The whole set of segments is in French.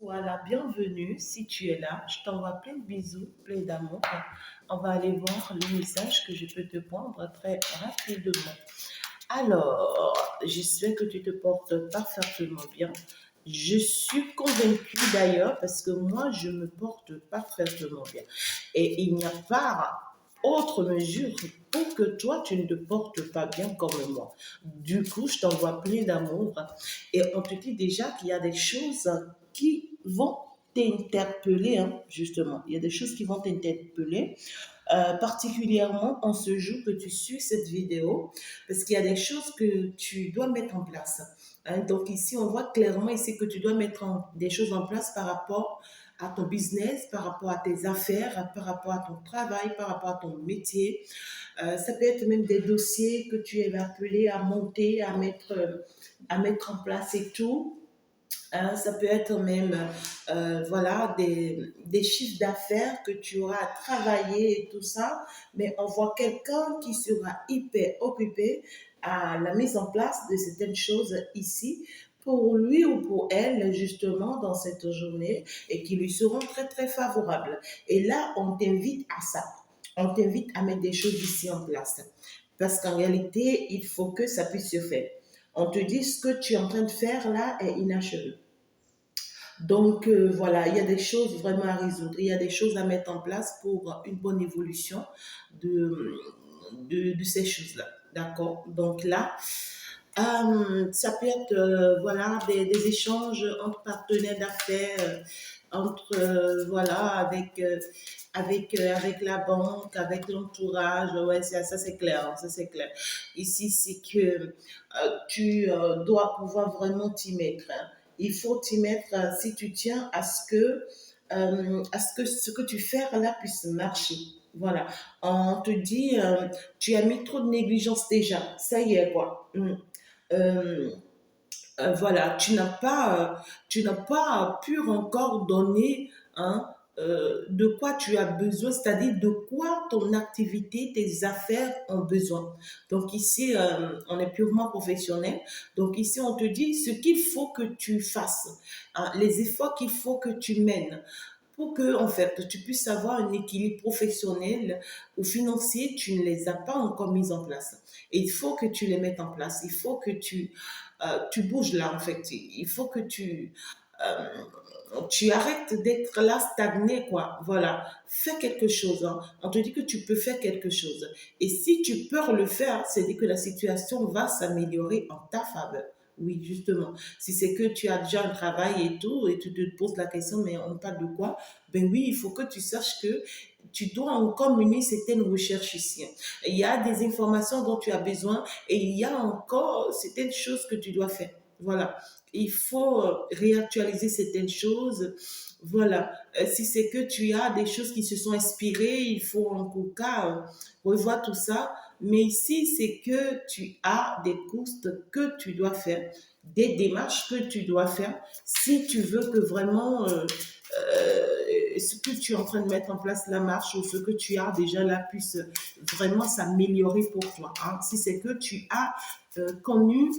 Voilà, bienvenue. Si tu es là, je t'envoie plein de bisous, plein d'amour. On va aller voir le message que je peux te prendre très rapidement. Alors, j'espère que tu te portes parfaitement bien. Je suis convaincue d'ailleurs parce que moi, je me porte parfaitement bien. Et il n'y a pas autre mesure pour que toi, tu ne te portes pas bien comme moi. Du coup, je t'envoie plein d'amour et on te dit déjà qu'il y a des choses qui vont t'interpeller, hein, justement. Il y a des choses qui vont t'interpeller, particulièrement en ce jour que tu suis cette vidéo, parce qu'il y a des choses que tu dois mettre en place. Hein. Donc ici, on voit clairement ici que tu dois mettre des choses en place par rapport à ton business, par rapport à tes affaires, par rapport à ton travail, par rapport à ton métier. Ça peut être même des dossiers que tu es appelé à monter, à mettre en place et tout. Hein, ça peut être même voilà, des chiffres d'affaires que tu auras à travailler et tout ça, mais on voit quelqu'un qui sera hyper occupé à la mise en place de certaines choses ici pour lui ou pour elle justement dans cette journée et qui lui seront très très favorables. Et là, on t'invite à ça. On t'invite à mettre des choses ici en place. Parce qu'en réalité, il faut que ça puisse se faire. On te dit ce que tu es en train de faire là est inachevé. Donc voilà, il y a des choses vraiment à résoudre, il y a des choses à mettre en place pour une bonne évolution de, de ces choses-là. D'accord. Donc là, ça peut être voilà, des échanges entre partenaires d'affaires, entre voilà, avec la banque, avec l'entourage. Ouais, ça c'est clair, ça c'est clair. Ici, c'est que tu dois pouvoir vraiment t'y mettre. Hein. Il faut t'y mettre si tu tiens à ce que ce que tu fais là puisse marcher. Voilà. On te dit, tu as mis trop de négligence déjà. Ça y est, quoi. Euh, voilà, tu n'as pas pu encore donner hein, de quoi tu as besoin, c'est-à-dire de quoi ton activité, tes affaires ont besoin. Donc ici, on est purement professionnel. Donc ici, on te dit ce qu'il faut que tu fasses, hein, les efforts qu'il faut que tu mènes pour que, en fait, tu puisses avoir un équilibre professionnel ou financier, tu ne les as pas encore mis en place. Et il faut que tu les mettes en place. Il faut que tu bouges là, en fait. Il faut que tu arrêtes d'être là stagné, quoi. Voilà. Fais quelque chose. Hein. On te dit que tu peux faire quelque chose. Et si tu peux le faire, c'est-à-dire que la situation va s'améliorer en ta faveur. Oui, justement. Si c'est que tu as déjà un travail et tout, et tu te poses la question, mais on parle de quoi? Ben oui, il faut que tu saches que tu dois encore mener certaines recherches ici. Il y a des informations dont tu as besoin et il y a encore certaines choses que tu dois faire. Voilà. Il faut réactualiser certaines choses. Voilà. Si c'est que tu as des choses qui se sont inspirées, il faut en tout cas revoir tout ça. Mais ici, c'est que tu as des courses que tu dois faire, des démarches que tu dois faire si tu veux que vraiment ce que tu es en train de mettre en place la marche ou ce que tu as déjà là puisse vraiment s'améliorer pour toi. Hein. Si c'est que tu as connu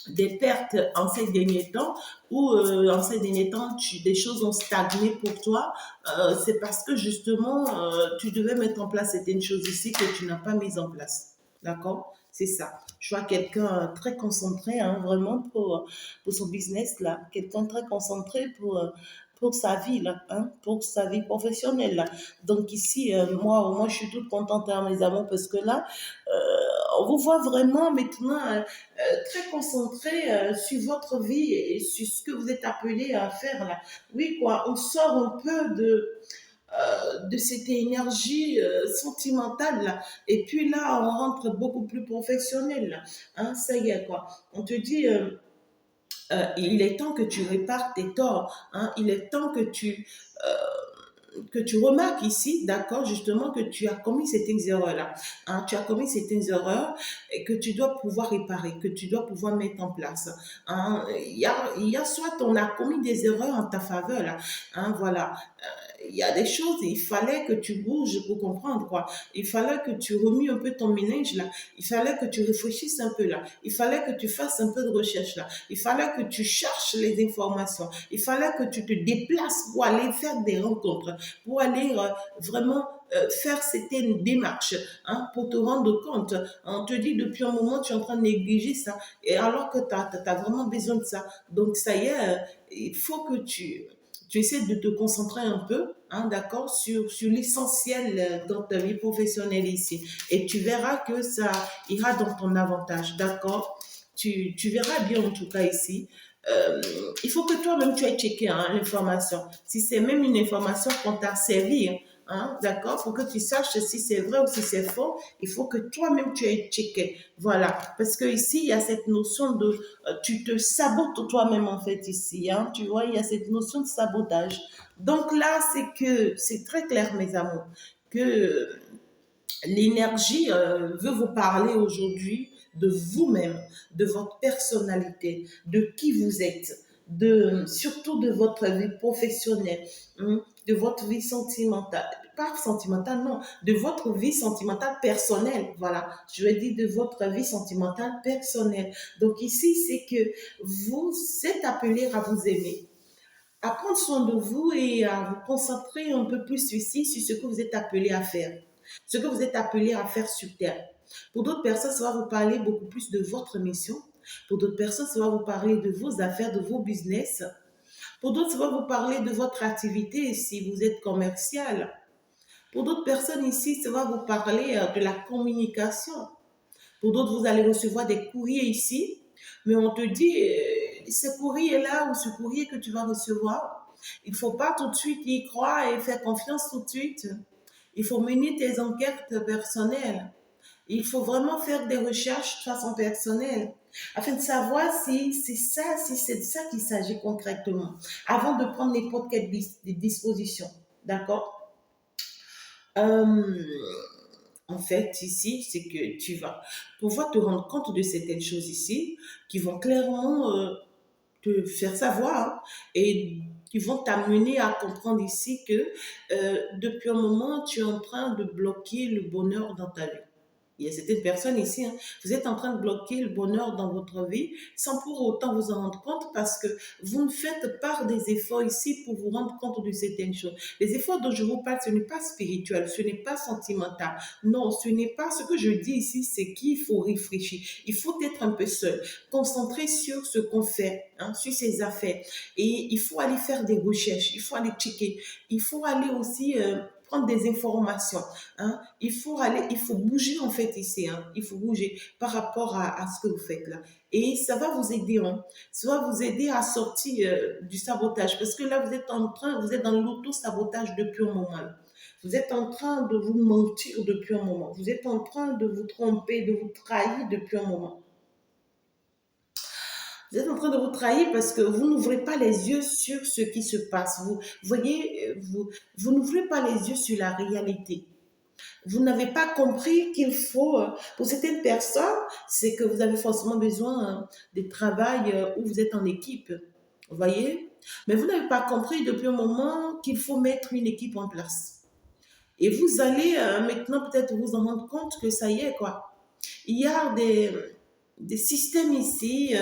des pertes en ces derniers temps ou en ces derniers temps des choses ont stagné pour toi, c'est parce que justement tu devais mettre en place certaines choses ici que tu n'as pas mises en place. D'accord. C'est ça. Je vois quelqu'un très concentré, hein, vraiment pour son business, là. Quelqu'un très concentré pour sa vie, là, hein, pour sa vie professionnelle. Là. Donc ici, moi, je suis toute contente, hein, mes amours, parce que là, on vous voit vraiment maintenant très concentré sur votre vie et sur ce que vous êtes appelé à faire là. Oui, quoi, on sort un peu de cette énergie sentimentale là. Et puis là, on rentre beaucoup plus professionnel là. Hein, ça y est, quoi. On te dit, il est temps que tu répares tes torts. Hein, il est temps que que tu remarques ici, d'accord, justement, que tu as commis certaines erreurs-là. Hein, tu as commis certaines erreurs et que tu dois pouvoir réparer, que tu dois pouvoir mettre en place. Hein, il y a soit on a commis des erreurs en ta faveur, là. Hein, voilà. Il y a des choses, il fallait que tu bouges pour comprendre, quoi. Il fallait que tu remues un peu ton ménage, là. Il fallait que tu réfléchisses un peu, là. Il fallait que tu fasses un peu de recherche, là. Il fallait que tu cherches les informations. Il fallait que tu te déplaces pour aller faire des rencontres, pour aller vraiment faire certaines démarches, hein, pour te rendre compte. On te dit depuis un moment, tu es en train de négliger ça, et alors que tu as vraiment besoin de ça. Donc, ça y est, il faut que tu essaies de te concentrer un peu, hein, d'accord, sur l'essentiel dans ta vie professionnelle ici. Et tu verras que ça ira dans ton avantage, d'accord. Tu verras bien en tout cas ici. Euh, il faut que toi-même tu aies checké, hein, l'information. Si c'est même une information qu'on t'a servi, hein, d'accord, pour que tu saches si c'est vrai ou si c'est faux, il faut que toi-même tu aies checké. Voilà, parce que ici il y a cette notion de tu te sabotes toi-même en fait ici, hein, tu vois, il y a cette notion de sabotage. Donc là, c'est très clair, mes amours, que l'énergie veut vous parler aujourd'hui de vous-même, de votre personnalité, de qui vous êtes, surtout de votre vie professionnelle, hein, de votre vie sentimentale. Pas sentimentale, non, de votre vie sentimentale personnelle. Voilà, je vais dire de votre vie sentimentale personnelle. Donc ici, c'est que vous êtes appelé à vous aimer, à prendre soin de vous et à vous concentrer un peu plus ici sur ce que vous êtes appelé à faire, ce que vous êtes appelé à faire sur Terre. Pour d'autres personnes, ça va vous parler beaucoup plus de votre mission. Pour d'autres personnes, ça va vous parler de vos affaires, de vos business. Pour d'autres, ça va vous parler de votre activité si vous êtes commercial. Pour d'autres personnes ici, ça va vous parler de la communication. Pour d'autres, vous allez recevoir des courriers ici, mais on te dit, ce courrier-là ou ce courrier que tu vas recevoir, il ne faut pas tout de suite y croire et faire confiance tout de suite. Il faut mener tes enquêtes personnelles. Il faut vraiment faire des recherches de façon personnelle afin de savoir si c'est ça, si c'est de ça qu'il s'agit concrètement, avant de prendre n'importe quelle disposition. D'accord? Euh, En fait, ici, c'est que tu vas pouvoir te rendre compte de certaines choses ici qui vont clairement te faire savoir, hein, et qui vont t'amener à comprendre ici que depuis un moment, tu es en train de bloquer le bonheur dans ta vie. Il y a certaines personnes ici, hein, vous êtes en train de bloquer le bonheur dans votre vie sans pour autant vous en rendre compte parce que vous ne faites pas des efforts ici pour vous rendre compte de certaines choses. Les efforts dont je vous parle, ce n'est pas spirituel, ce n'est pas sentimental. Non, ce n'est pas ce que je dis ici, c'est qu'il faut réfléchir. Il faut être un peu seul, concentré sur ce qu'on fait, hein, sur ses affaires. Et il faut aller faire des recherches, il faut aller checker, il faut aller aussi prendre des informations. Hein. Il faut bouger en fait ici. Hein. Il faut bouger par rapport à ce que vous faites là. Et ça va vous aider. Hein. Ça va vous aider à sortir du sabotage. Parce que là, vous êtes dans l'auto-sabotage depuis un moment. Là. Vous êtes en train de vous mentir depuis un moment. Vous êtes en train de vous tromper, de vous trahir depuis un moment. Vous êtes en train de vous trahir parce que vous n'ouvrez pas les yeux sur ce qui se passe. Vous voyez, vous n'ouvrez pas les yeux sur la réalité. Vous n'avez pas compris qu'il faut, pour certaines personnes, c'est que vous avez forcément besoin de travail où vous êtes en équipe. Vous voyez? Mais vous n'avez pas compris depuis un moment qu'il faut mettre une équipe en place. Et vous allez maintenant peut-être vous en rendre compte que ça y est, quoi. Il y a des systèmes ici,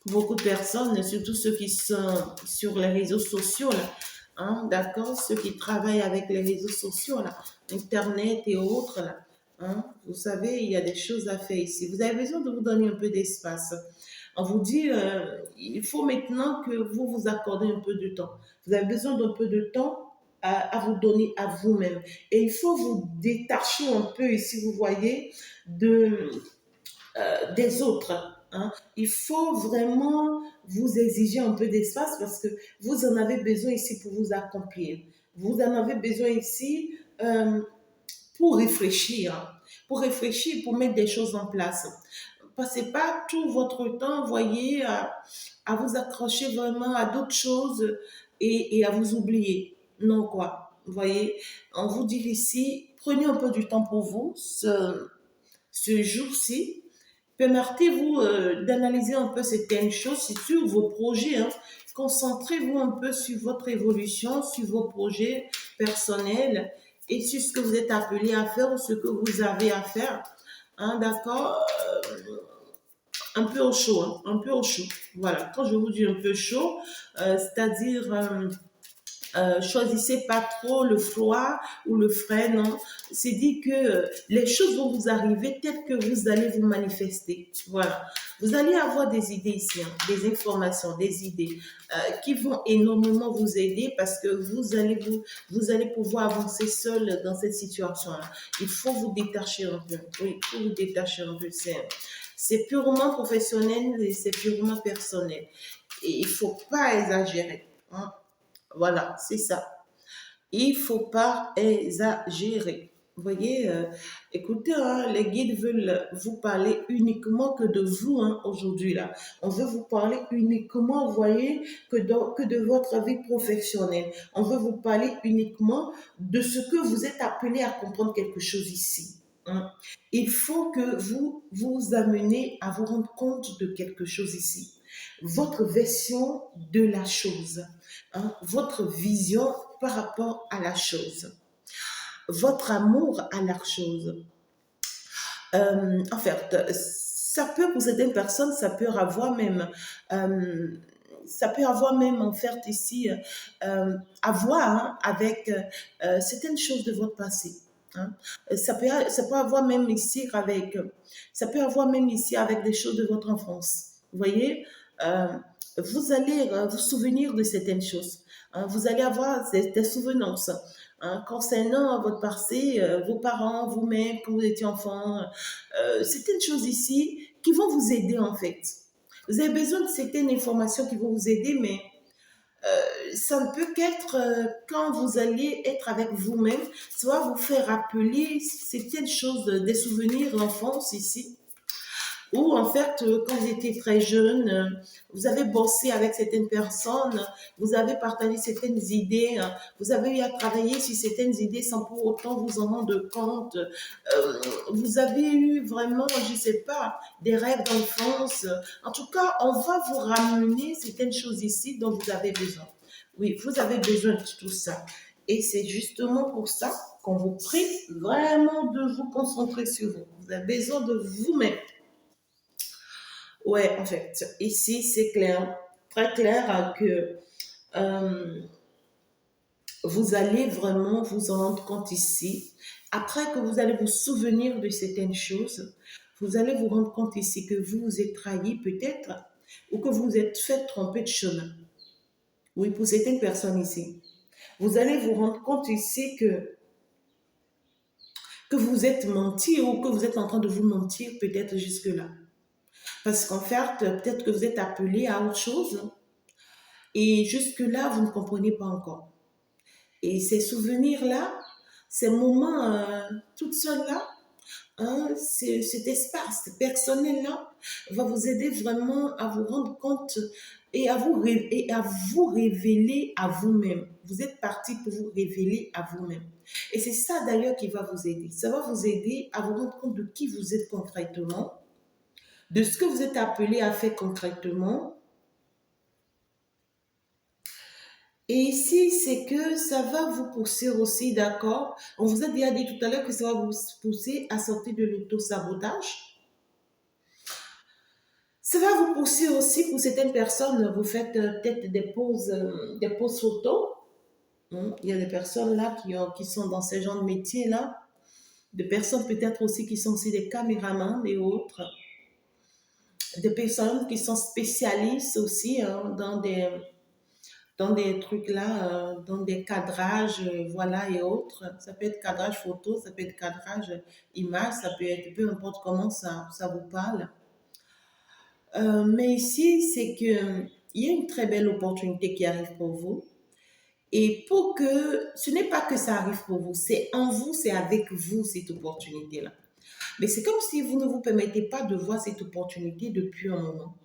pour beaucoup de personnes, surtout ceux qui sont sur les réseaux sociaux, là, hein, d'accord, ceux qui travaillent avec les réseaux sociaux, là, Internet et autres, là, hein, vous savez, il y a des choses à faire ici. Vous avez besoin de vous donner un peu d'espace. On vous dit, il faut maintenant que vous vous accordez un peu de temps. Vous avez besoin d'un peu de temps à vous donner à vous-même. Et il faut vous détacher un peu ici, vous voyez, des autres. Hein. Il faut vraiment vous exiger un peu d'espace parce que vous en avez besoin ici pour vous accomplir. Vous en avez besoin ici pour réfléchir, pour mettre des choses en place. Passez pas tout votre temps, voyez, à vous accrocher vraiment à d'autres choses et à vous oublier. Non, quoi. Vous voyez, on vous dit ici, prenez un peu du temps pour vous ce jour-ci. Permettez-vous d'analyser un peu certaines choses sur vos projets. Hein. Concentrez-vous un peu sur votre évolution, sur vos projets personnels et sur ce que vous êtes appelé à faire ou ce que vous avez à faire. Hein, d'accord. Un peu au chaud, hein, un peu au chaud. Voilà, quand je vous dis un peu chaud, c'est-à-dire choisissez pas trop le froid ou le frais, non. C'est dit que les choses vont vous arriver telles que vous allez vous manifester. Voilà. Vous allez avoir des idées ici, hein, des informations, des idées qui vont énormément vous aider parce que vous allez pouvoir avancer seul dans cette situation-là. Il faut vous détacher un peu. Oui, il faut vous détacher un peu. C'est purement professionnel et c'est purement personnel. Et il faut pas exagérer. Hein. Voilà, c'est ça. Il faut pas exagérer. Vous voyez, écoutez, hein, les guides veulent vous parler uniquement que de vous hein, aujourd'hui là. On veut vous parler uniquement, vous voyez, que de votre vie professionnelle. On veut vous parler uniquement de ce que vous êtes appelé à comprendre quelque chose ici. Hein. Il faut que vous vous amenez à vous rendre compte de quelque chose ici. Votre version de la chose, hein, votre vision par rapport à la chose, votre amour à la chose. En fait, ça peut pour certaines personnes, euh, ça peut avoir même en fait ici à voir hein, avec certaines choses de votre passé. Hein. Ça peut avoir même ici avec, ça peut avoir même ici avec des choses de votre enfance. Vous voyez, euh, vous allez vous souvenir de certaines choses. Hein. Vous allez avoir des souvenances hein, concernant votre passé, vos parents, vous-même, quand vous étiez enfant. Certaines choses ici qui vont vous aider en fait. Vous avez besoin de certaines informations qui vont vous aider, mais ça ne peut qu'être quand vous allez être avec vous-même, soit vous faire rappeler certaines choses, des souvenirs d'enfance ici, ou en fait, quand vous étiez très jeune, vous avez bossé avec certaines personnes, vous avez partagé certaines idées, vous avez eu à travailler sur certaines idées sans pour autant vous en rendre compte. Vous avez eu vraiment, je ne sais pas, des rêves d'enfance. En tout cas, on va vous ramener certaines choses ici dont vous avez besoin. Oui, vous avez besoin de tout ça. Et c'est justement pour ça qu'on vous prie vraiment de vous concentrer sur vous. Vous avez besoin de vous-même. Ouais, en fait, ici, c'est clair, très clair que euh, vous allez vraiment vous en rendre compte ici. Après que vous allez vous souvenir de certaines choses, vous allez vous rendre compte ici que vous vous êtes trahi peut-être ou que vous vous êtes fait tromper de chemin. Oui, pour certaines personnes ici. Vous allez vous rendre compte ici que vous êtes menti ou que vous êtes en train de vous mentir peut-être jusque-là. Parce qu'en fait, peut-être que vous êtes appelé à autre chose. Et jusque-là, vous ne comprenez pas encore. Et ces souvenirs-là, ces moments toute seule là, hein, cet espace personnel-là va vous aider vraiment à vous rendre compte et à vous révéler à vous-même. Vous êtes parti pour vous révéler à vous-même. Et c'est ça d'ailleurs qui va vous aider. Ça va vous aider à vous rendre compte de qui vous êtes concrètement, de ce que vous êtes appelé à faire concrètement. Et ici, c'est que ça va vous pousser aussi, d'accord? On vous a déjà dit tout à l'heure que ça va vous pousser à sortir de l'auto-sabotage. Ça va vous pousser aussi, pour certaines personnes, vous faites peut-être des pauses photos. Hein. Il y a des personnes là qui sont dans ce genre de métier-là. Des personnes peut-être aussi qui sont aussi des caméramans et autres. Des personnes qui sont spécialistes aussi hein, dans des trucs là, dans des cadrages, voilà, et autres. Ça peut être cadrage photo, ça peut être cadrage image, ça peut être peu importe comment ça vous parle. Mais ici, c'est que il y a une très belle opportunité qui arrive pour vous. Et pour que ce n'est pas que ça arrive pour vous, c'est en vous, c'est avec vous cette opportunité-là. Mais c'est comme si vous ne vous permettez pas de voir cette opportunité depuis un moment.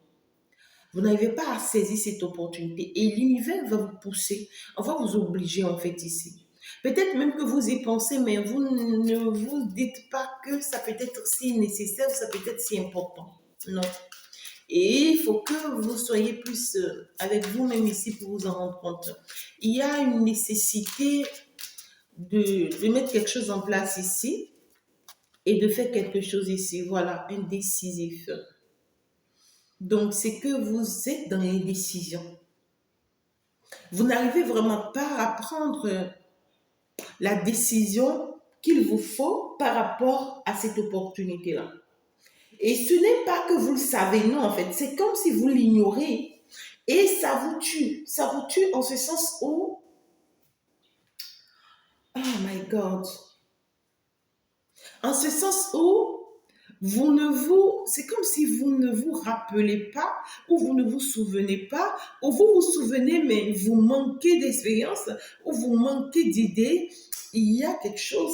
Vous n'arrivez pas à saisir cette opportunité et l'univers va vous pousser, on va vous obliger en fait ici. Peut-être même que vous y pensez, mais vous ne vous dites pas que ça peut être si nécessaire, ça peut être si important. Non. Et il faut que vous soyez plus avec vous-même ici pour vous en rendre compte. Il y a une nécessité de mettre quelque chose en place ici et de faire quelque chose ici. Voilà, un décisif. Donc, c'est que vous êtes dans les décisions. Vous n'arrivez vraiment pas à prendre la décision qu'il vous faut par rapport à cette opportunité-là. Et ce n'est pas que vous le savez, non, en fait. C'est comme si vous l'ignorez. Et ça vous tue. Ça vous tue en ce sens où, oh my God, en ce sens où c'est comme si vous ne vous rappelez pas, ou vous ne vous souvenez pas, ou vous vous souvenez, mais vous manquez d'expérience, ou vous manquez d'idées. Il y a quelque chose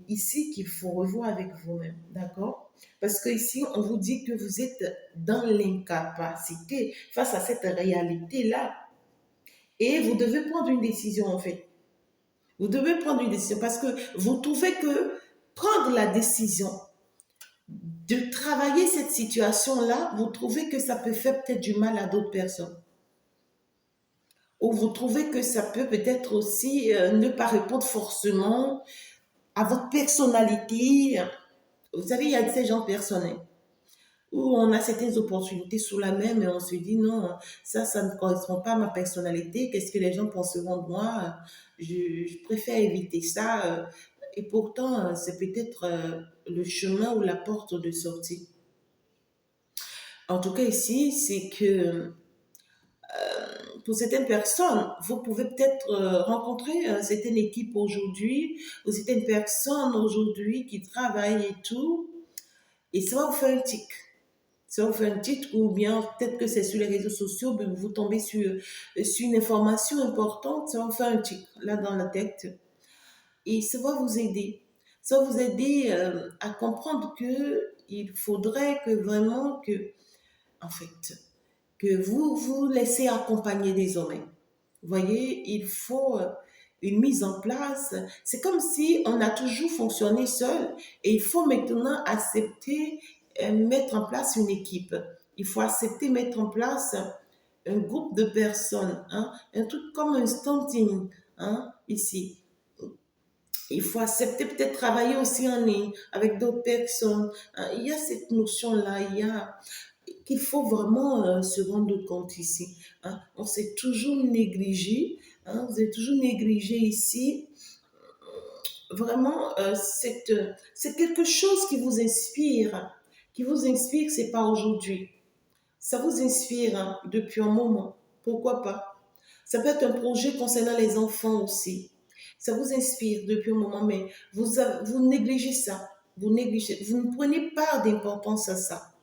ici qu'il faut revoir avec vous-même, d'accord? Parce que ici, on vous dit que vous êtes dans l'incapacité face à cette réalité-là. Et vous devez prendre une décision, en fait. Vous devez prendre une décision parce que vous trouvez que prendre la décision de travailler cette situation-là, vous trouvez que ça peut faire peut-être du mal à d'autres personnes. Ou vous trouvez que ça peut peut-être aussi ne pas répondre forcément à votre personnalité. Vous savez, il y a ces gens personnels où on a certaines opportunités sous la main, mais on se dit non, ça ne correspond pas à ma personnalité. Qu'est-ce que les gens penseront de moi? Je préfère éviter ça. Et pourtant, c'est peut-être le chemin ou la porte de sortie. En tout cas, ici, c'est que pour certaines personnes, vous pouvez peut-être rencontrer certaines équipes aujourd'hui ou certaines personnes aujourd'hui qui travaillent et tout, et ça va vous faire un tic. Ça va vous faire un tic, ou bien peut-être que c'est sur les réseaux sociaux, mais vous tombez sur une information importante, ça va vous faire un tic là dans la tête. Et ça va vous aider. Ça va vous aider à comprendre que il faudrait que vraiment que, en fait, que vous vous laissez accompagner désormais. Vous voyez, il faut une mise en place. C'est comme si on a toujours fonctionné seul et il faut maintenant accepter mettre en place une équipe. Il faut accepter mettre en place un groupe de personnes, hein, un truc comme un standing, hein, ici. Il faut accepter peut-être travailler aussi en ligne avec d'autres personnes. Hein. Il y a cette notion-là, il y a qu'il faut vraiment se rendre compte ici. Hein. On s'est toujours négligé, hein, vous êtes toujours négligé ici. Vraiment, c'est quelque chose qui vous inspire. Qui vous inspire, c'est pas aujourd'hui. Ça vous inspire hein, depuis un moment. Pourquoi pas? Ça peut être un projet concernant les enfants aussi. Ça vous inspire depuis un moment, mais vous négligez ça. Vous négligez, vous ne prenez pas d'importance à ça.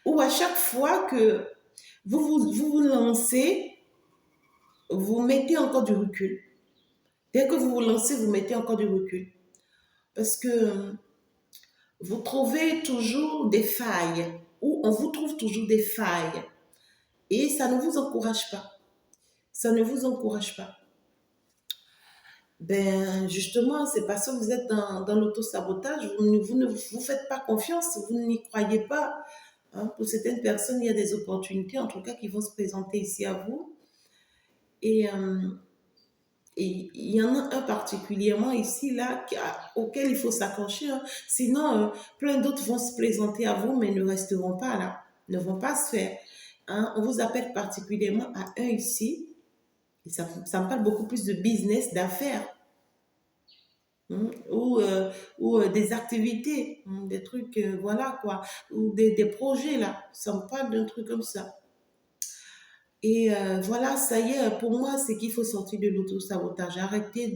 Ou à chaque fois que vous lancez, vous mettez encore du recul. Dès que vous vous lancez, vous mettez encore du recul. Parce que vous trouvez toujours des failles, ou on vous trouve toujours des failles. Et ça ne vous encourage pas. Ça ne vous encourage pas. Ben, justement, c'est parce que vous êtes dans l'auto-sabotage, vous ne vous faites pas confiance, vous n'y croyez pas. Hein. Pour certaines personnes, il y a des opportunités, en tout cas, qui vont se présenter ici à vous. Et, et il y en a un particulièrement ici, là, auquel il faut s'accrocher. Hein. Sinon, plein d'autres vont se présenter à vous, mais ne resteront pas là, ne vont pas se faire. Hein. On vous appelle particulièrement à un ici. Et ça me parle beaucoup plus de business, d'affaires. Ou des activités, des trucs, voilà quoi, ou des projets là. Ça me parle d'un truc comme ça. Et voilà, ça y est, pour moi, c'est qu'il faut sortir de l'auto-sabotage. Arrêtez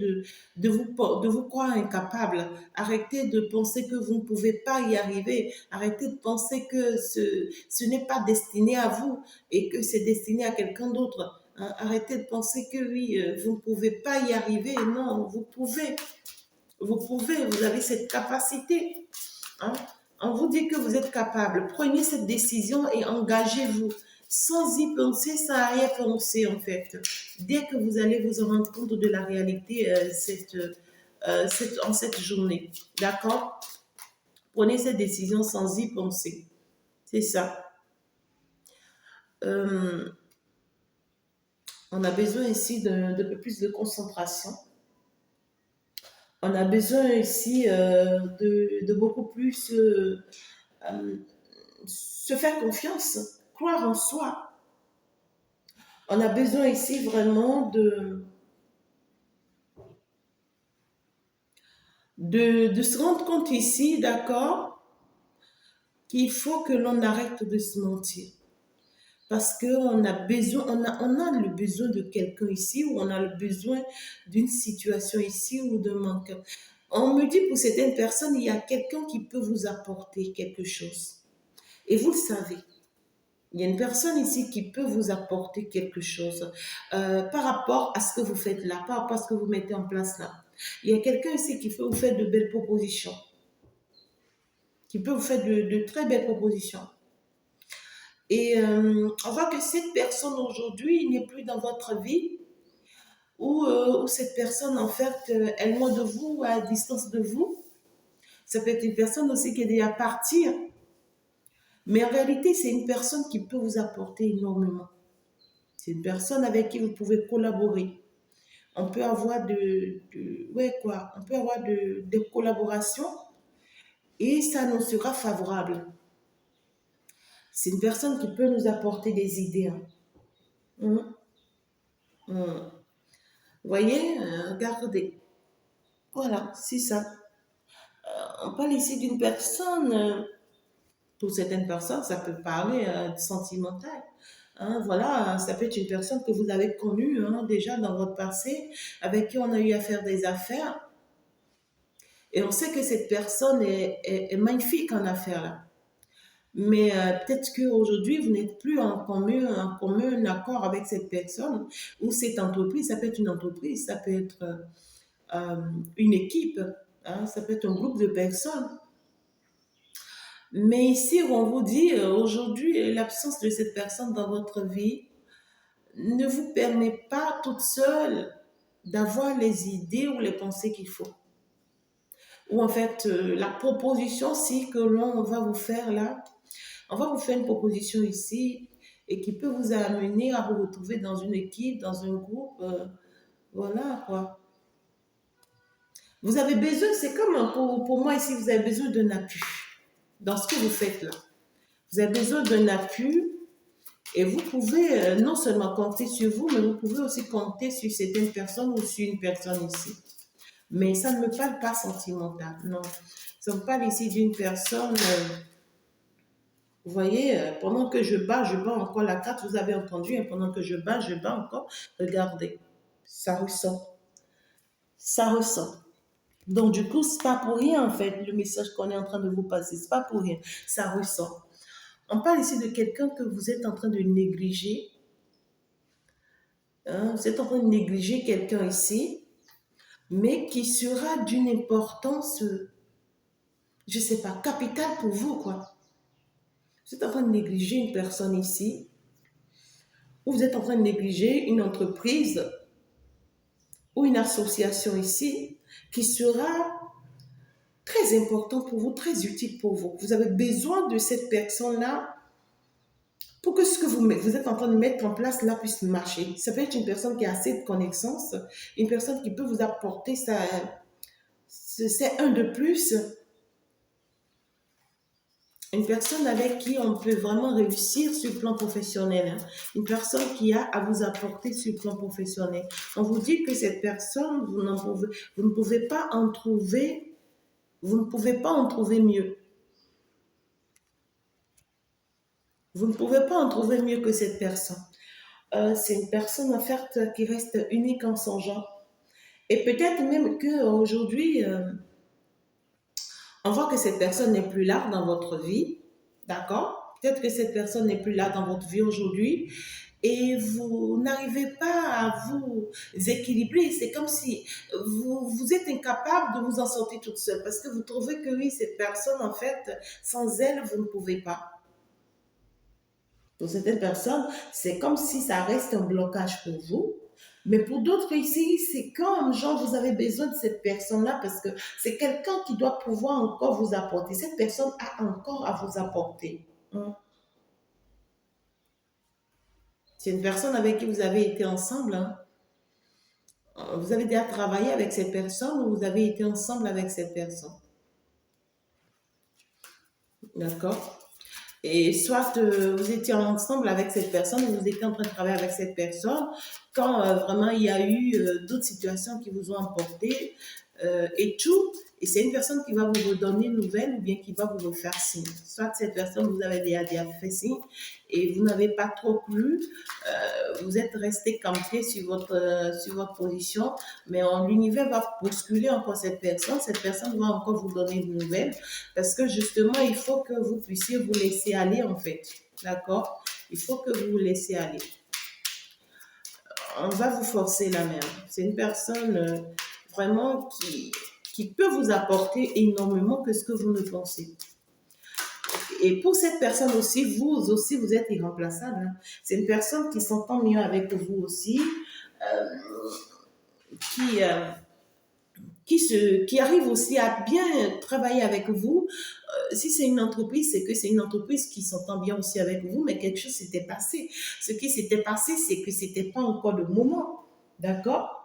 de vous croire incapable. Arrêtez de penser que vous ne pouvez pas y arriver. Arrêtez de penser que ce n'est pas destiné à vous et que c'est destiné à quelqu'un d'autre. Hein. Arrêtez de penser que oui, vous ne pouvez pas y arriver. Non, vous pouvez. Vous pouvez, vous avez cette capacité. Hein. On vous dit que vous êtes capable. Prenez cette décision et engagez-vous. Sans y penser, sans rien penser en fait. Dès que vous allez vous en rendre compte de la réalité en cette journée, d'accord? Prenez cette décision sans y penser. C'est ça. Euh, on a besoin ici de peu plus de concentration. On a besoin ici de beaucoup plus euh, se faire confiance, croire en soi. On a besoin ici vraiment de se rendre compte ici, d'accord, qu'il faut que l'on arrête de se mentir. Parce qu'on a besoin, on a le besoin de quelqu'un ici, ou on a le besoin d'une situation ici, ou de manque. On me dit pour certaines personnes, il y a quelqu'un qui peut vous apporter quelque chose. Et vous le savez. Il y a une personne ici qui peut vous apporter quelque chose par rapport à ce que vous faites là, par rapport à ce que vous mettez en place là. Il y a quelqu'un ici qui peut vous faire de belles propositions, qui peut vous faire de très belles propositions. Et on voit que cette personne aujourd'hui n'est plus dans votre vie, ou cette personne, en fait, elle est loin de vous, à distance de vous. Ça peut être une personne aussi qui est déjà partie. Mais en réalité, c'est une personne qui peut vous apporter énormément. C'est une personne avec qui vous pouvez collaborer. On peut avoir ouais, quoi, on peut avoir des collaborations et ça nous sera favorable. C'est une personne qui peut nous apporter des idées. Hein. Hum, hum. Vous voyez, regardez. Voilà, c'est ça. On parle ici d'une personne, pour certaines personnes, ça peut parler sentimental. Hein, voilà, ça peut être une personne que vous avez connue hein, déjà dans votre passé, avec qui on a eu à faire des affaires. Et on sait que cette personne est magnifique en affaires là. Mais peut-être qu'aujourd'hui, vous n'êtes plus en commun accord avec cette personne ou cette entreprise. Ça peut être une entreprise, ça peut être une équipe, hein, ça peut être un groupe de personnes. Mais ici, on vous dit, aujourd'hui, l'absence de cette personne dans votre vie ne vous permet pas toute seule d'avoir les idées ou les pensées qu'il faut. Ou en fait, la proposition, si que l'on va vous faire là, on va vous faire une proposition ici et qui peut vous amener à vous retrouver dans une équipe, dans un groupe. Voilà quoi. Vous avez besoin, c'est comme pour moi ici, vous avez besoin d'un appui dans ce que vous faites là. Vous avez besoin d'un appui et vous pouvez non seulement compter sur vous, mais vous pouvez aussi compter sur certaines personnes ou sur une personne ici. Mais ça ne me parle pas sentimental, non. Ça me parle ici d'une personne, vous voyez, pendant que je bats encore la carte, vous avez entendu, hein, pendant que je bats encore, regardez, ça ressort, ça ressort. Donc du coup, c'est pas pour rien en fait, le message qu'on est en train de vous passer, c'est pas pour rien, ça ressort. On parle ici de quelqu'un que vous êtes en train de négliger, hein, vous êtes en train de négliger quelqu'un ici, mais qui sera d'une importance, je sais pas, capitale pour vous, quoi. Vous êtes en train de négliger une personne ici, ou vous êtes en train de négliger une entreprise ou une association ici qui sera très important pour vous, très utile pour vous. Vous avez besoin de cette personne-là pour que ce que vous êtes en train de mettre en place là puisse marcher. Ça peut être une personne qui a assez de connaissances, une personne qui peut vous apporter c'est un de plus, une personne avec qui on peut vraiment réussir sur le plan professionnel, hein. Une personne qui a à vous apporter sur le plan professionnel. On vous dit que cette personne, vous ne pouvez pas en trouver, vous ne pouvez pas en trouver mieux. Vous ne pouvez pas en trouver mieux que cette personne. C'est une personne en fait qui reste unique en son genre. Et peut-être même qu'aujourd'hui, on voit que cette personne n'est plus là dans votre vie, d'accord? Peut-être que cette personne n'est plus là dans votre vie aujourd'hui et vous n'arrivez pas à vous équilibrer. C'est comme si vous êtes incapable de vous en sortir toute seule parce que vous trouvez que oui, cette personne, en fait, sans elle, vous ne pouvez pas. Pour certaines personnes, c'est comme si ça reste un blocage pour vous. Mais pour d'autres ici, c'est comme, genre, vous avez besoin de cette personne-là parce que c'est quelqu'un qui doit pouvoir encore vous apporter. Cette personne a encore à vous apporter. Hein. C'est une personne avec qui vous avez été ensemble. Hein. Vous avez déjà travaillé avec cette personne ou vous avez été ensemble avec cette personne. D'accord? Et soit vous étiez ensemble avec cette personne, ou vous étiez en train de travailler avec cette personne, quand vraiment il y a eu d'autres situations qui vous ont emporté et tout. Et c'est une personne qui va vous redonner une nouvelle ou bien qui va vous refaire signe. Soit cette personne vous avez déjà fait signe et vous n'avez pas trop plu, vous êtes resté campé sur votre position, mais l'univers va bousculer encore cette personne va encore vous donner une nouvelle, parce que justement, il faut que vous puissiez vous laisser aller en fait, d'accord? Il faut que vous vous laissiez aller. On va vous forcer la main. C'est une personne vraiment qui peut vous apporter énormément que ce que vous ne pensez. Et pour cette personne aussi, vous êtes irremplaçable. Hein. C'est une personne qui s'entend mieux avec vous aussi, qui, euh, qui arrive aussi à bien travailler avec vous. Si c'est une entreprise, c'est que c'est une entreprise qui s'entend bien aussi avec vous, mais quelque chose s'était passé. Ce qui s'était passé, c'est que c'était pas encore le moment. D'accord?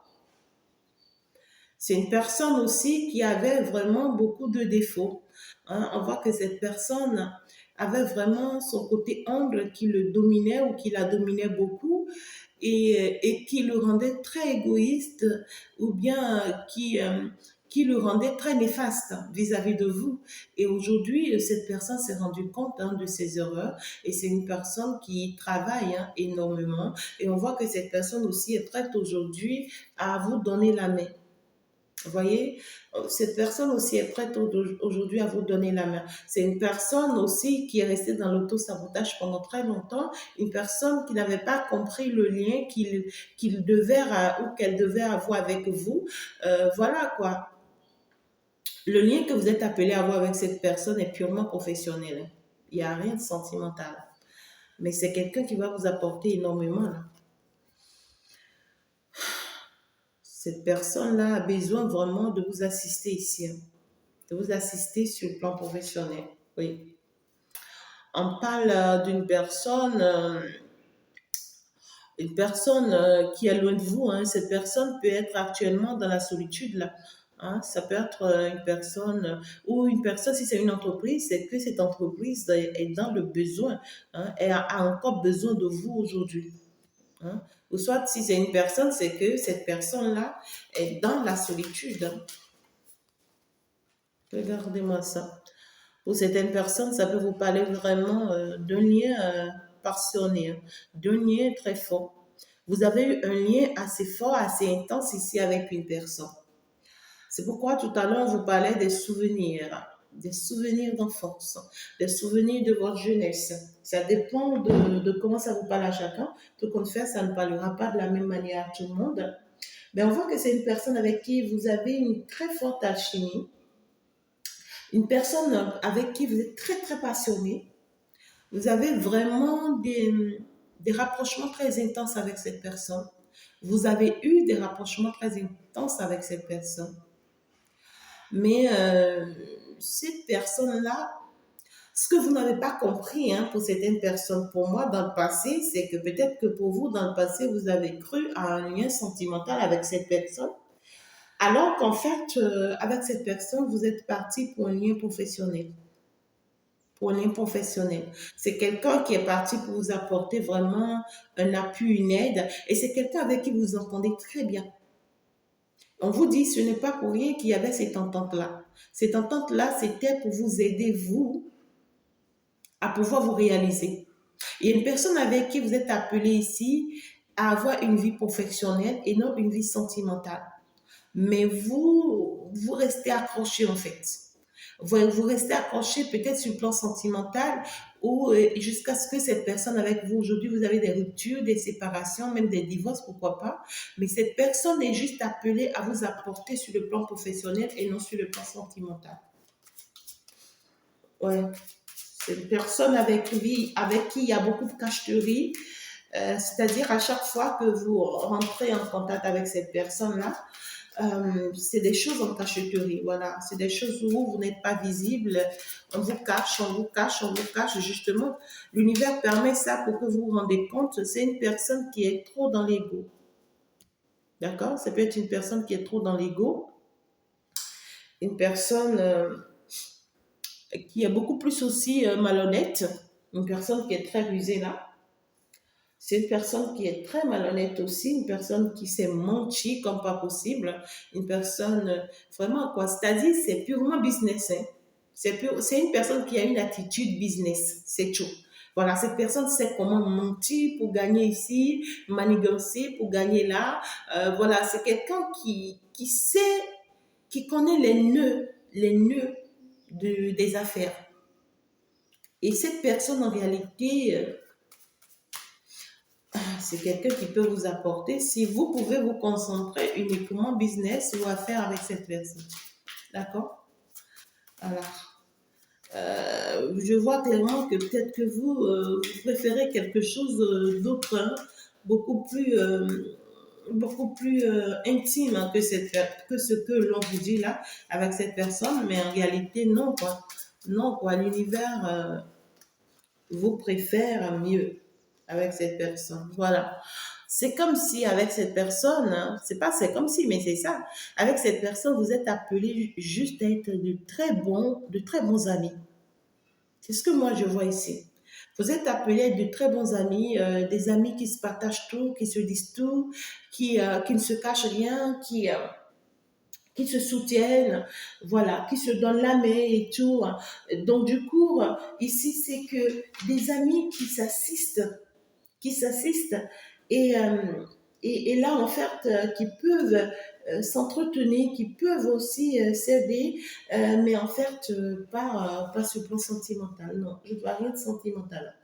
C'est une personne aussi qui avait vraiment beaucoup de défauts. Hein. On voit que cette personne avait vraiment son côté humble qui le dominait ou qui la dominait beaucoup et qui le rendait très égoïste ou bien qui le rendait très néfaste vis-à-vis de vous. Et aujourd'hui, cette personne s'est rendue compte de ses erreurs et c'est une personne qui travaille énormément. Et on voit que cette personne aussi est prête aujourd'hui à vous donner la main. Vous voyez, cette personne aussi est prête aujourd'hui à vous donner la main. C'est une personne aussi qui est restée dans l'auto-sabotage pendant très longtemps, une personne qui n'avait pas compris le lien qu'il devait ou qu'elle devait avoir avec vous. Voilà quoi. Le lien que vous êtes appelé à avoir avec cette personne est purement professionnel. Il n'y a rien de sentimental. Mais c'est quelqu'un qui va vous apporter énormément. Là. Cette personne-là a besoin vraiment de vous assister ici. Hein. De vous assister sur le plan professionnel. Oui. On parle une personne qui est loin de vous. Hein. Cette personne peut être actuellement dans la solitude. Là. Hein. Ça peut être une personne, ou une personne, si c'est une entreprise, c'est que cette entreprise est dans le besoin. Hein. Elle a encore besoin de vous aujourd'hui. Hein. Ou soit si c'est une personne, c'est que cette personne-là est dans la solitude. Hein. Regardez-moi ça. Pour certaines personnes, ça peut vous parler vraiment d'un lien passionné, d'un lien très fort. Vous avez eu un lien assez fort, assez intense ici avec une personne. C'est pourquoi tout à l'heure, on vous parlait des souvenirs d'enfance, des souvenirs de votre jeunesse. Ça dépend de comment ça vous parle à chacun. Tout compte fait, ça ne parlera pas de la même manière à tout le monde. Mais on voit que c'est une personne avec qui vous avez une très forte alchimie, une personne avec qui vous êtes très, très passionné. Vous avez vraiment des rapprochements très intenses avec cette personne. Vous avez eu des rapprochements très intenses avec cette personne. Mais cette personne-là, ce que vous n'avez pas compris pour certaines personnes, pour moi, dans le passé, c'est que peut-être que pour vous, dans le passé, vous avez cru à un lien sentimental avec cette personne, alors qu'en fait, avec cette personne, vous êtes parti pour un lien professionnel. Pour un lien professionnel. C'est quelqu'un qui est parti pour vous apporter vraiment un appui, une aide, et c'est quelqu'un avec qui vous entendez très bien. On vous dit, ce n'est pas pour rien qu'il y avait cette entente-là. Cette entente-là, c'était pour vous aider, vous, à pouvoir vous réaliser. Il y a une personne avec qui vous êtes appelé ici à avoir une vie professionnelle et non une vie sentimentale. Mais vous restez accroché en fait. Vous restez accroché peut-être sur le plan sentimental ou jusqu'à ce que cette personne avec vous, aujourd'hui, vous avez des ruptures, des séparations, même des divorces, pourquoi pas. Mais cette personne est juste appelée à vous apporter sur le plan professionnel et non sur le plan sentimental. Ouais. C'est une personne avec qui il y a beaucoup de cacheterie. C'est-à-dire à chaque fois que vous rentrez en contact avec cette personne-là, c'est des choses en cacheterie, voilà. C'est des choses où vous n'êtes pas visible. On vous cache, on vous cache, on vous cache. Justement, l'univers permet ça pour que vous vous rendez compte. C'est une personne qui est trop dans l'ego. D'accord? Ça peut être une personne qui est trop dans l'ego. Une personne qui est beaucoup plus aussi malhonnête. Une personne qui est très rusée là. C'est une personne qui est très malhonnête aussi, une personne qui s'est menti comme pas possible, une personne vraiment quoi. C'est-à-dire, c'est purement business. Hein. C'est une personne qui a une attitude business, c'est tout. Voilà, cette personne sait comment mentir pour gagner ici, manigancer pour gagner là. Voilà, c'est quelqu'un qui sait, qui connaît les nœuds des affaires. Et cette personne, en réalité, c'est quelqu'un qui peut vous apporter si vous pouvez vous concentrer uniquement business ou affaires avec cette personne. D'accord? Voilà. Je vois clairement que peut-être que vous préférez quelque chose d'autre, hein, beaucoup plus, beaucoup plus intime hein, que ce que l'on vous dit là avec cette personne, mais en réalité, non, quoi. Non, quoi. L'univers vous préfère mieux avec cette personne. Voilà. C'est comme si avec cette personne, hein, c'est pas c'est comme si, mais c'est ça. Avec cette personne, vous êtes appelés juste à être de très bons amis. C'est ce que moi je vois ici. Vous êtes appelés à être de très bons amis, des amis qui se partagent tout, qui se disent tout, qui ne se cachent rien, qui se soutiennent, voilà, qui se donnent la main et tout. Donc du coup, ici, c'est que des amis qui s'assistent et, et là, en fait, qui peuvent s'entretenir, qui peuvent aussi s'aider, mais en fait, pas sur le plan sentimental. Non, je ne vois rien de sentimental.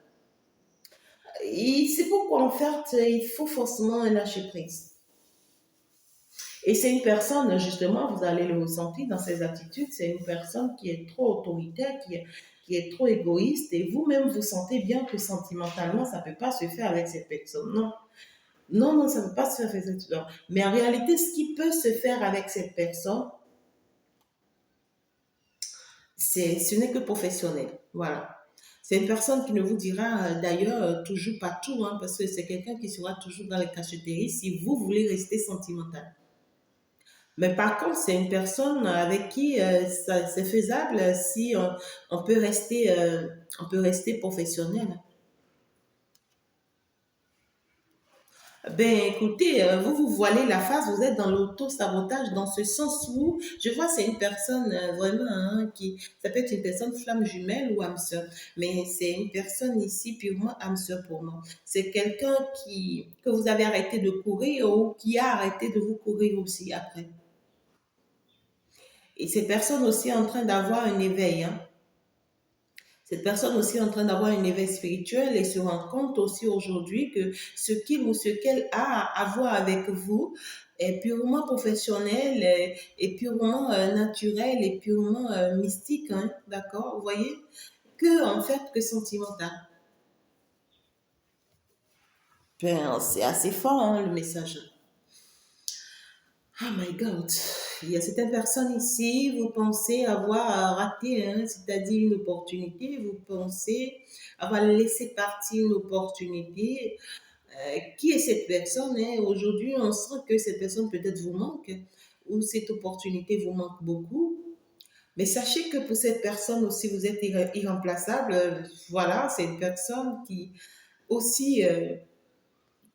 Et c'est pourquoi, en fait, il faut forcément un lâcher prise. Et c'est une personne, justement, vous allez le ressentir dans ses attitudes, c'est une personne qui est trop autoritaire, qui est trop égoïste, et vous-même, vous sentez bien que sentimentalement, ça ne peut pas se faire avec cette personne. Non, non, non, ça ne peut pas se faire avec cette personne. Mais en réalité, ce qui peut se faire avec cette personne, ce n'est que professionnel. Voilà. C'est une personne qui ne vous dira d'ailleurs toujours pas tout, hein, parce que c'est quelqu'un qui sera toujours dans les cacheteries si vous voulez rester sentimental. Mais par contre, c'est une personne avec qui c'est faisable si on peut rester professionnel. Ben, écoutez, vous vous voilez la face, vous êtes dans l'auto-sabotage dans ce sens où je vois c'est une personne vraiment hein, ça peut être une personne flamme jumelle ou âme sœur, mais c'est une personne ici purement âme sœur pour moi. C'est quelqu'un que vous avez arrêté de courir ou qui a arrêté de vous courir aussi après. Et cette personne aussi est en train d'avoir un éveil, hein. Cette personne aussi est en train d'avoir un éveil spirituel et se rend compte aussi aujourd'hui que ce qu'il ou ce qu'elle a à voir avec vous est purement professionnel et purement naturel et purement mystique, hein, d'accord? Vous voyez? Que en fait que sentimental. Ben, c'est assez fort hein, le message. Oh my God. Il y a certaines personnes ici, vous pensez avoir raté, hein, c'est-à-dire une opportunité, vous pensez avoir laissé partir une opportunité. Qui est cette personne hein? Aujourd'hui, on sent que cette personne peut-être vous manque ou cette opportunité vous manque beaucoup. Mais sachez que pour cette personne aussi, vous êtes irremplaçable. Voilà, c'est une personne qui aussi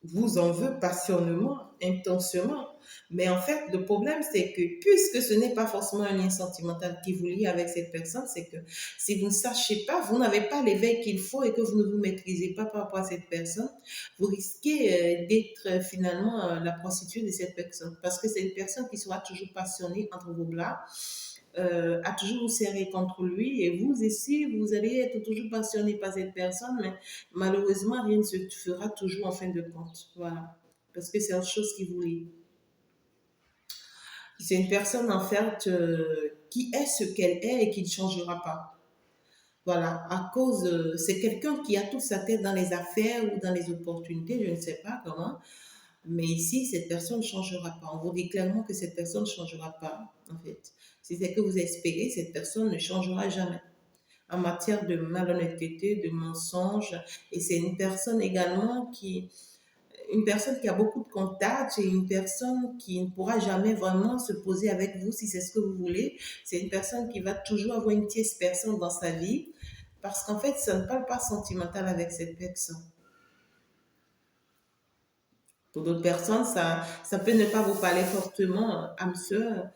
vous en veut passionnément, intensément. Mais en fait, le problème, c'est que puisque ce n'est pas forcément un lien sentimental qui vous lie avec cette personne, c'est que si vous ne sachez pas, vous n'avez pas l'éveil qu'il faut et que vous ne vous maîtrisez pas par rapport à cette personne, vous risquez d'être finalement la prostituée de cette personne. Parce que c'est une personne qui sera toujours passionnée entre vos bras, à toujours vous serrer contre lui et vous ici, vous allez être toujours passionné par cette personne, mais malheureusement, rien ne se fera toujours en fin de compte. Voilà. Parce que c'est autre chose qui vous lie. C'est une personne en fait qui est ce qu'elle est et qui ne changera pas. Voilà, à cause, c'est quelqu'un qui a toute sa tête dans les affaires ou dans les opportunités, je ne sais pas comment. Mais ici, cette personne ne changera pas. On vous dit clairement que cette personne ne changera pas, en fait. Si c'est que vous espérez, cette personne ne changera jamais. En matière de malhonnêteté, de mensonge, et c'est une personne qui a beaucoup de contacts et une personne qui ne pourra jamais vraiment se poser avec vous si c'est ce que vous voulez. C'est une personne qui va toujours avoir une tierce personne dans sa vie parce qu'en fait, ça ne parle pas sentimental avec cette personne. Pour d'autres personnes, ça peut ne pas vous parler fortement, âme sœur,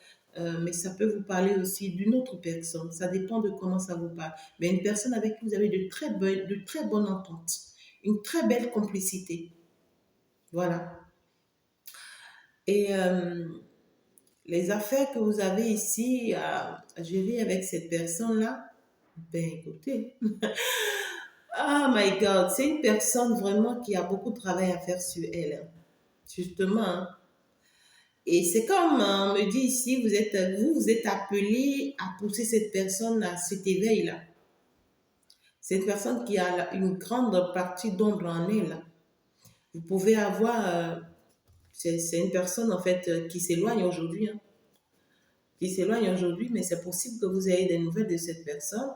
mais ça peut vous parler aussi d'une autre personne. Ça dépend de comment ça vous parle. Mais une personne avec qui vous avez de très bonnes ententes, une très belle complicité. Voilà. Et les affaires que vous avez ici à gérer avec cette personne-là, ben écoutez, oh my God, c'est une personne vraiment qui a beaucoup de travail à faire sur elle, hein. Justement, hein. Et c'est comme on me dit ici, vous êtes appelé à pousser cette personne à cet éveil-là. C'est une personne qui a une grande partie d'ombre en elle. Vous pouvez avoir, c'est une personne en fait qui s'éloigne aujourd'hui, hein, qui s'éloigne aujourd'hui, mais c'est possible que vous ayez des nouvelles de cette personne.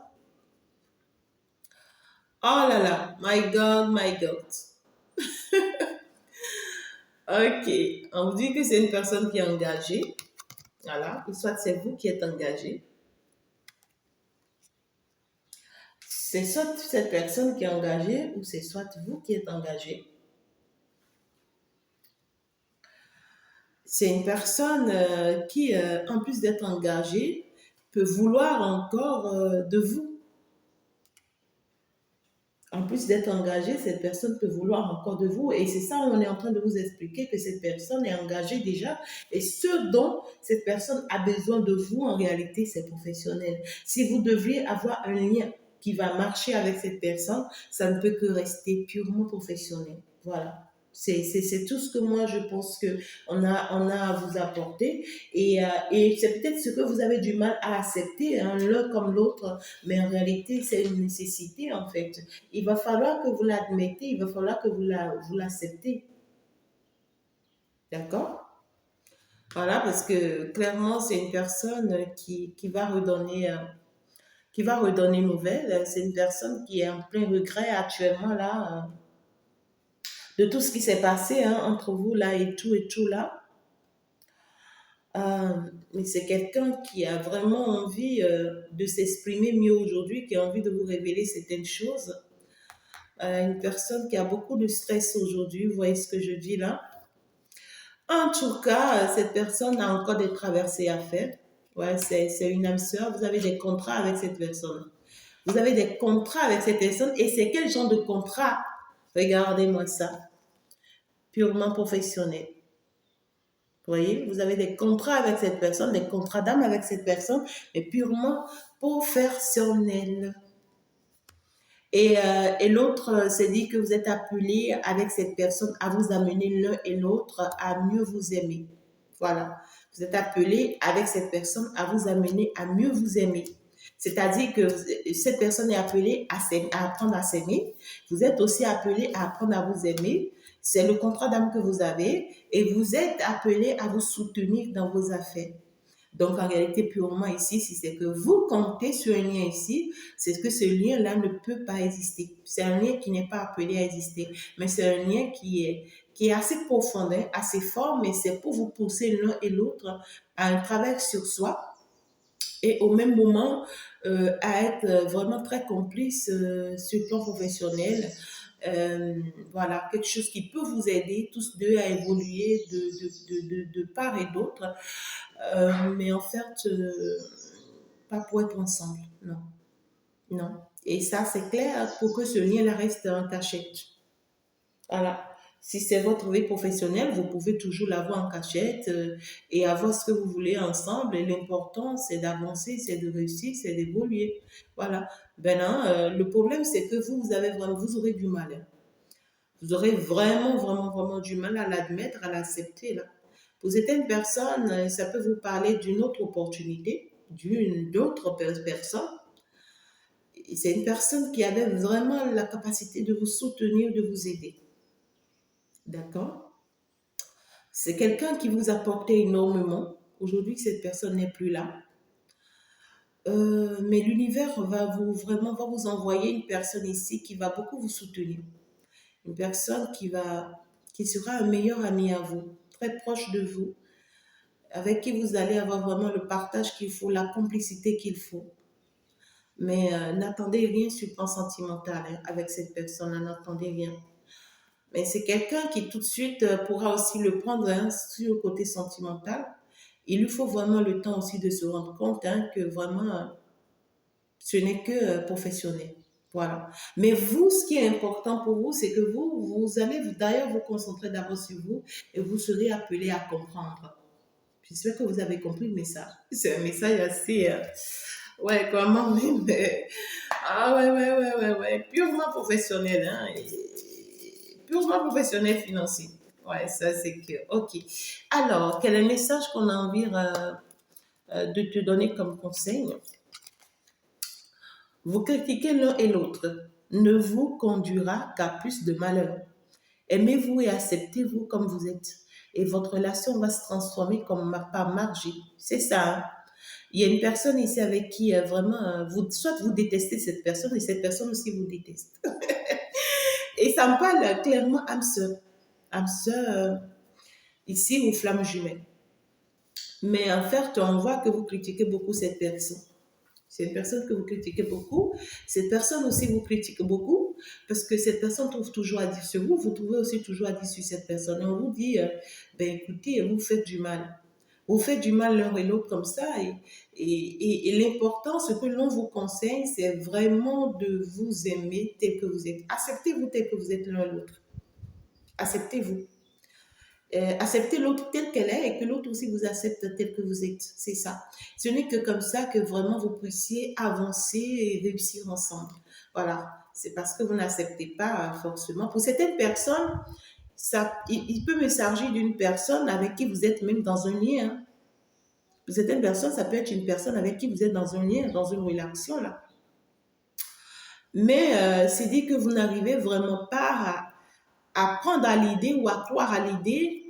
Oh là là, my God, my God. Ok, on vous dit que c'est une personne qui est engagée. Voilà, ou soit c'est vous qui êtes engagé. C'est soit cette personne qui est engagée ou c'est soit vous qui êtes engagé. C'est une personne qui, en plus d'être engagée, peut vouloir encore de vous. En plus d'être engagée, cette personne peut vouloir encore de vous. Et c'est ça, on est en train de vous expliquer que cette personne est engagée déjà. Et ce dont cette personne a besoin de vous, en réalité, c'est professionnel. Si vous deviez avoir un lien qui va marcher avec cette personne, ça ne peut que rester purement professionnel. Voilà. C'est tout ce que moi je pense que on a à vous apporter et c'est peut-être ce que vous avez du mal à accepter, hein, l'un comme l'autre, mais en réalité c'est une nécessité en fait. Il va falloir que vous l'admettez, il va falloir que vous l'acceptez. D'accord? Voilà, parce que clairement, c'est une personne qui va redonner nouvelle. C'est une personne qui est en plein regret actuellement là, de tout ce qui s'est passé hein, entre vous là et tout là. Mais c'est quelqu'un qui a vraiment envie de s'exprimer mieux aujourd'hui, qui a envie de vous révéler certaines choses. Une personne qui a beaucoup de stress aujourd'hui, vous voyez ce que je dis là? En tout cas, cette personne a encore des traversées à faire. Ouais, c'est une âme sœur. Vous avez des contrats avec cette personne. Vous avez des contrats avec cette personne. Et c'est quel genre de contrat? Regardez-moi ça. Purement professionnel. Vous voyez, vous avez des contrats avec cette personne, des contrats d'âme avec cette personne, mais purement professionnel. Et l'autre s'est dit que vous êtes appelé avec cette personne à vous amener l'un et l'autre à mieux vous aimer. Voilà. Vous êtes appelé avec cette personne à vous amener à mieux vous aimer. C'est-à-dire que cette personne est appelée à apprendre à s'aimer. Vous êtes aussi appelé à apprendre à vous aimer. C'est le contrat d'âme que vous avez et vous êtes appelé à vous soutenir dans vos affaires. Donc, en réalité, purement ici, si c'est que vous comptez sur un lien ici, c'est que ce lien-là ne peut pas exister. C'est un lien qui n'est pas appelé à exister, mais c'est un lien qui est assez profond, hein, assez fort, mais c'est pour vous pousser l'un et l'autre à un travail sur soi et au même moment à être vraiment très complice sur le plan professionnel. Voilà, quelque chose qui peut vous aider tous deux à évoluer de part et d'autre. Mais en fait, pas pour être ensemble. Non, non. Et ça, c'est clair pour que ce lien-là reste en cachette. Voilà. Si c'est votre vie professionnelle, vous pouvez toujours l'avoir en cachette et avoir ce que vous voulez ensemble. Et l'important, c'est d'avancer, c'est de réussir, c'est d'évoluer. Voilà. Maintenant, le problème, c'est que vous aurez du mal, hein. Vous aurez vraiment, vraiment, vraiment du mal à l'admettre, à l'accepter, là. Pour certaines personnes, ça peut vous parler d'une autre opportunité, d'une d'autres personne. c'est une personne qui avait vraiment la capacité de vous soutenir, de vous aider. D'accord? C'est quelqu'un qui vous apportait énormément. Aujourd'hui, cette personne n'est plus là. Mais l'univers va vous envoyer une personne ici qui va beaucoup vous soutenir. Une personne qui sera un meilleur ami à vous, très proche de vous, avec qui vous allez avoir vraiment le partage qu'il faut, la complicité qu'il faut. Mais n'attendez rien sur le plan sentimental hein, avec cette personne, n'attendez rien. Mais c'est quelqu'un qui tout de suite pourra aussi le prendre hein, sur le côté sentimental. Il lui faut vraiment le temps aussi de se rendre compte hein, que vraiment ce n'est que professionnel. Voilà. Mais vous, ce qui est important pour vous, c'est que vous allez d'ailleurs vous concentrer d'abord sur vous et vous serez appelé à comprendre. J'espère que vous avez compris le message. C'est un message assez, ouais, comment même, ah ouais, purement professionnel, hein, et purement professionnel financier. Ouais, ça c'est que, ok. Alors, quel est le message qu'on a envie de te donner comme conseil? Vous critiquez l'un et l'autre ne vous conduira qu'à plus de malheur. Aimez-vous et acceptez-vous comme vous êtes. Et votre relation va se transformer comme par magie. C'est ça. Hein. Il y a une personne ici avec qui vraiment, soit vous détestez cette personne et cette personne aussi vous déteste. Et ça me parle clairement âme sœur. Âme sœur, ici, ou flamme jumelle. Mais en fait, on voit que vous critiquez beaucoup cette personne. C'est une personne que vous critiquez beaucoup. Cette personne aussi vous critique beaucoup parce que cette personne trouve toujours à dire sur vous. Vous trouvez aussi toujours à dire sur cette personne. Et on vous dit, ben écoutez, vous faites du mal. Vous faites du mal l'un et l'autre comme ça. Et l'important, ce que l'on vous conseille, c'est vraiment de vous aimer tel que vous êtes. Acceptez-vous tel que vous êtes l'un et l'autre. Acceptez-vous. Acceptez l'autre telle qu'elle est et que l'autre aussi vous accepte tel que vous êtes. C'est ça. Ce n'est que comme ça que vraiment vous puissiez avancer et réussir ensemble. Voilà. C'est parce que vous n'acceptez pas forcément. Pour certaines personnes, il peut me s'agir d'une personne avec qui vous êtes même dans un lien. Hein. Pour certaines personnes, ça peut être une personne avec qui vous êtes dans un lien, dans une relation. Là. Mais c'est dit que vous n'arrivez vraiment pas à prendre à l'idée ou à croire à l'idée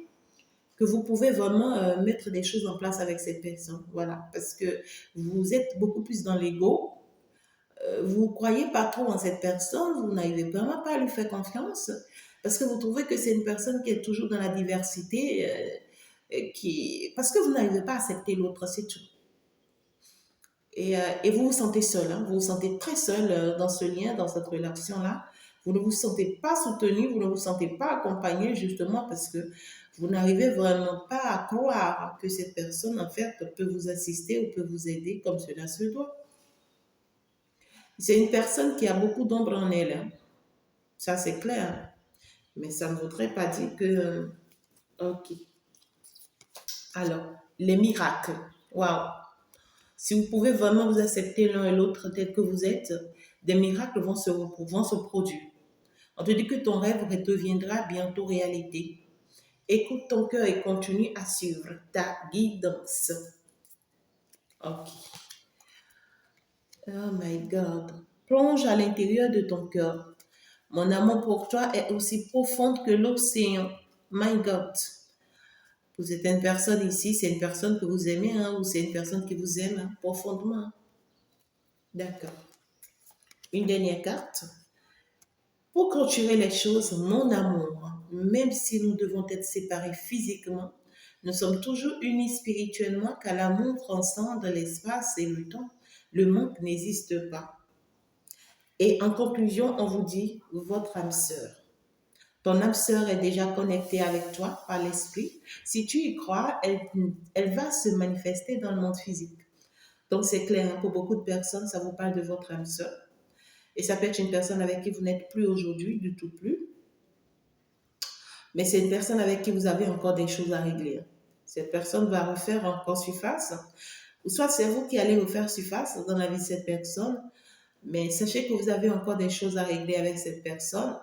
que vous pouvez vraiment mettre des choses en place avec cette personne. Voilà, parce que vous êtes beaucoup plus dans l'ego. Vous ne croyez pas trop en cette personne, vous n'arrivez vraiment pas à lui faire confiance, parce que vous trouvez que c'est une personne qui est toujours dans la diversité, parce que vous n'arrivez pas à accepter l'autre, c'est tout. Et vous vous sentez seul, hein, vous vous sentez très seul dans ce lien, dans cette relation-là. Vous ne vous sentez pas soutenu, vous ne vous sentez pas accompagné justement parce que vous n'arrivez vraiment pas à croire que cette personne, en fait, peut vous assister ou peut vous aider comme cela se doit. C'est une personne qui a beaucoup d'ombre en elle. Hein. Ça, c'est clair. Mais ça ne voudrait pas dire que... Ok. Alors, les miracles. Waouh. Si vous pouvez vraiment vous accepter l'un et l'autre tel que vous êtes, des miracles vont se produire. On te dit que ton rêve deviendra bientôt réalité. Écoute ton cœur et continue à suivre ta guidance. Ok. Oh my God. Plonge à l'intérieur de ton cœur. Mon amour pour toi est aussi profond que l'océan. My God. Vous êtes une personne ici, c'est une personne que vous aimez, hein, ou c'est une personne qui vous aime hein, profondément. D'accord. Une dernière carte. Pour clôturer les choses, mon amour, même si nous devons être séparés physiquement, nous sommes toujours unis spirituellement car l'amour transcende l'espace et le temps. Le manque n'existe pas. Et en conclusion, on vous dit, votre âme sœur. Ton âme sœur est déjà connectée avec toi par l'esprit. Si tu y crois, elle va se manifester dans le monde physique. Donc c'est clair, hein, pour beaucoup de personnes, ça vous parle de votre âme sœur. Et ça peut être une personne avec qui vous n'êtes plus aujourd'hui, du tout plus. Mais c'est une personne avec qui vous avez encore des choses à régler. Cette personne va refaire encore surface. Ou soit c'est vous qui allez refaire surface dans la vie de cette personne. Mais sachez que vous avez encore des choses à régler avec cette personne.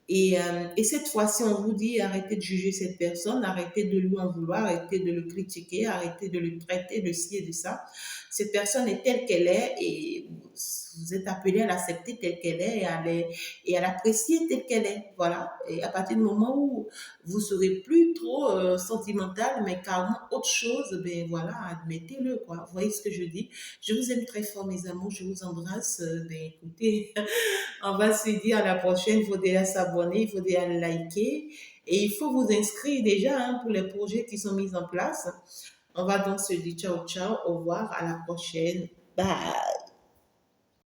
Et cette fois-ci, on vous dit arrêtez de juger cette personne, arrêtez de lui en vouloir, arrêtez de le critiquer, arrêtez de le traiter de ci et de ça. Cette personne est telle qu'elle est et vous êtes appelé à l'accepter telle qu'elle est et à l'apprécier telle qu'elle est. Voilà. Et à partir du moment où vous serez plus trop sentimental, mais carrément autre chose, ben voilà, admettez-le, quoi. Vous voyez ce que je dis? Je vous aime très fort, mes amours. Je vous embrasse. Ben écoutez, on va se dire à la prochaine. Il faut déjà s'abonner, il faut déjà liker. Et il faut vous inscrire déjà hein, pour les projets qui sont mis en place. On va donc se dire ciao, ciao, au revoir, à la prochaine. Bye.